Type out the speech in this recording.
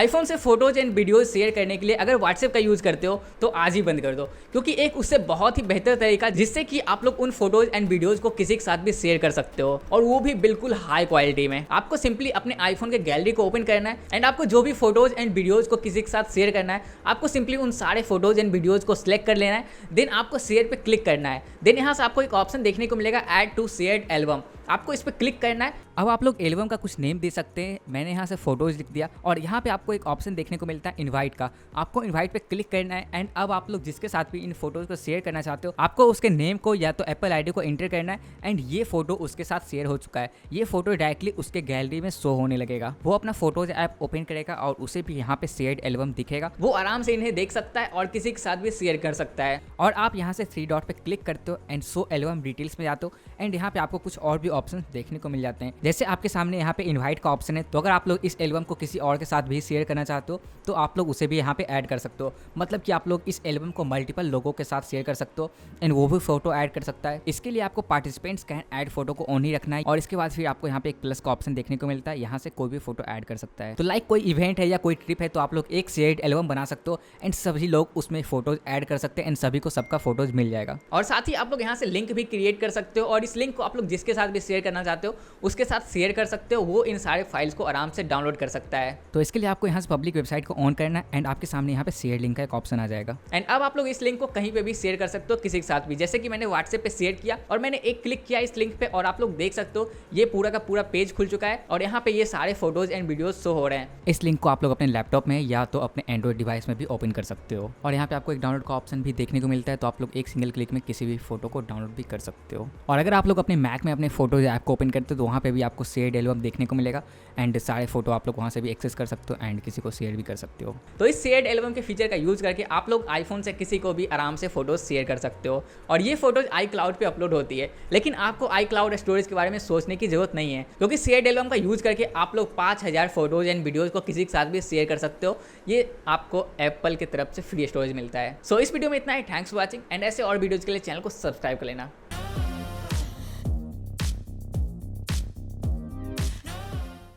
IPhone से photos and videos share करने के लिए अगर व्हाट्सएप का यूज़ करते हो तो आज ही बंद कर दो, क्योंकि एक उससे बहुत ही बेहतर तरीका जिससे कि आप लोग उन फोटोज एंड वीडियोज को किसी के साथ भी शेयर कर सकते हो, और वो भी बिल्कुल हाई क्वालिटी में। आपको सिंपली अपने आईफोन के गैलरी को ओपन करना है एंड आपको जो भी फोटोज एंड वीडियोज को किसी के साथ शेयर करना है, आपको सिंपली उन सारे फोटोज एंड वीडियोज को सिलेक्ट कर लेना है। देन आपको शेयर पे क्लिक करना है। देन यहाँ से आपको एक ऑप्शन देखने को मिलेगा ऐड टू शेयर्ड एल्बम, आपको इस पर क्लिक करना है। अब आप लोग एल्बम का कुछ नेम दे सकते हैं, मैंने यहाँ से फोटोज लिख दिया, और यहाँ पे आपको एक ऑप्शन देखने को मिलता है इनवाइट का, आपको इनवाइट पे क्लिक करना है। एंड अब आप लोग जिसके साथ भी इन फोटोज को शेयर करना चाहते हो, आपको उसके नेम को या तो एप्पल आईडी को एंटर करना है एंड ये फोटो उसके साथ शेयर हो चुका है। ये फोटो डायरेक्टली उसके गैलरी में शो होने लगेगा। वो अपना फोटोज ऐप ओपन करेगा और उसे भी यहाँ पे शेयर्ड एल्बम दिखेगा। वो आराम से इन्हें देख सकता है और किसी के साथ भी शेयर कर सकता है। और आप यहाँ से 3 डॉट पे क्लिक करते हो एंड शो एल्बम डिटेल्स में जाते हो एंड यहाँ पे आपको कुछ और भी ऑप्शन देखने को मिल जाते हैं। जैसे आपके सामने यहाँ पे इनवाइट का ऑप्शन है, तो अगर आप लोग इस एल्बम को किसी और के साथ भी शेयर करना चाहते हो तो आप लोग उसे भी यहाँ पे ऐड कर सकते हो। मतलब कि आप लोग इस एल्बम को मल्टीपल लोगों के साथ शेयर कर सकते हो एंड वो भी फोटो ऐड कर सकता है। इसके लिए आपको पार्टिसिपेंट्स कैन ऐड फोटो को ऑन ही रखना है, और इसके बाद फिर आपको यहाँ पे एक प्लस का ऑप्शन देखने को मिलता है, यहाँ से कोई भी फोटो ऐड कर सकता है। तो लाइक कोई इवेंट है या कोई ट्रिप है तो आप लोग एक शेयर्ड एल्बम बना सकते हो एंड सभी लोग उसमें फोटोज ऐड कर सकते हैं एंड सभी को सबका फोटोज मिल जाएगा। और साथ ही आप लोग यहाँ से लिंक भी क्रिएट कर सकते हो, और इस लिंक को आप लोग जिसके साथ भी शेयर करना चाहते हो उसके साथ शेयर कर सकते हो। वो इन सारे फाइल्स को आराम से डाउनलोड कर सकता है। तो इसके लिए आपको यहाँ से पब्लिक वेबसाइट को ऑन करना है एंड आपके सामने यहाँ पे शेयर लिंक का एक ऑप्शन आ जाएगा। एंड अब आप लोग इस लिंक को कहीं पे भी शेयर कर सकते हो किसी के साथ भी। जैसे कि मैंने व्हाट्सएप पे शेयर किया और मैंने एक क्लिक किया इस लिंक पे, और आप लोग देख सकते हो ये पूरा का पूरा पेज खुल चुका है और यहाँ पे ये सारे फोटोज एंड वीडियोज शो हो रहे हैं। इस लिंक को आप लोग अपने लैपटॉप में या तो अपने एंड्रॉइड डिवाइस में भी ओपन कर सकते हो, और यहाँ पे आपको एक डाउनलोड का ऑप्शन भी देखने को मिलता है, तो आप लोग एक सिंगल क्लिक में किसी भी फोटो को डाउनलोड भी कर सकते हो। और अगर आप लोग अपने मैक में अपने फोटोज ऐप को ओपन करते हो तो वहाँ पे भी आपको शेयर्ड एल्बम देखने को मिलेगा एंड सारे फोटो आप लोग वहाँ से भी एक्सेस कर सकते हो एंड किसी को शेयर भी कर सकते हो। तो इस शेयर्ड एल्बम के फीचर का यूज करके आप लोग आईफोन से किसी को भी आराम से फोटोज शेयर कर सकते हो, और ये फोटोज iCloud पे अपलोड होती है। लेकिन आपको iCloud स्टोरेज के बारे में सोचने की जरूरत नहीं है, क्योंकि शेयर्ड एल्बम का यूज करके आप लोग 5000 फोटोज एंड वीडियोज को किसी के साथ भी शेयर कर सकते हो। ये आपको एप्पल की तरफ से फ्री स्टोरेज मिलता है। सो इस वीडियो में इतना ही। थैंक्स फॉर वॉचिंग एंड ऐसे और वीडियोज के लिए चैनल को सब्सक्राइब कर लेना।